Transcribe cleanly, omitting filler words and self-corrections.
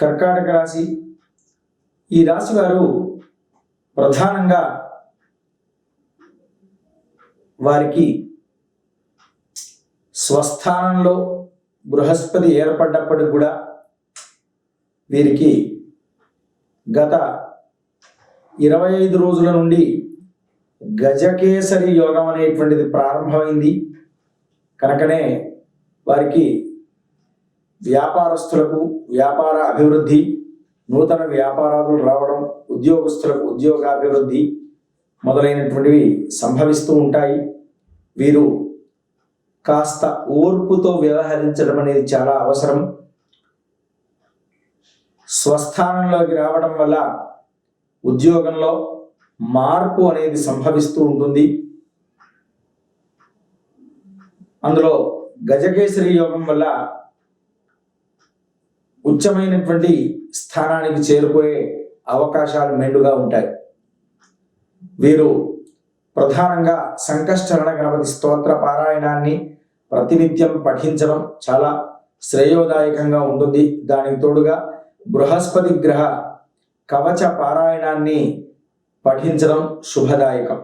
కర్కాటక రాశి. ఈ రాశి వారు ప్రధానంగా వారికి స్వస్థానంలో బృహస్పతి ఏర్పడ్డప్పటికి కూడా వీరికి గత 25 రోజుల నుండి గజకేసరి యోగం అనేటువంటిది ప్రారంభమైంది. కనుకనే వారికి వ్యాపారస్తులకు వ్యాపార అభివృద్ధి, నూతన వ్యాపారాలు రావడం, ఉద్యోగస్తులకు ఉద్యోగాభివృద్ధి మొదలైనటువంటివి సంభవిస్తూ ఉంటాయి. వీరు కాస్త ఓర్పుతో వ్యవహరించడం అనేది చాలా అవసరం. స్వస్థానంలోకి రావడం వల్ల ఉద్యోగంలో మార్పు అనేది సంభవిస్తూ ఉంటుంది. అందులో గజకేసరి యోగం వల్ల ఉచ్చమైనటువంటి స్థానానికి చేరుకునే అవకాశాలు మెండుగా ఉంటాయి. వీరు ప్రధానంగా సంకష్టహరణ గణపతి స్తోత్ర పారాయణాన్ని ప్రతినిత్యం పఠించడం చాలా శ్రేయోదాయకంగా ఉంటుంది. దానికి తోడుగా బృహస్పతి గ్రహ కవచ పారాయణాన్ని పఠించడం శుభదాయకం.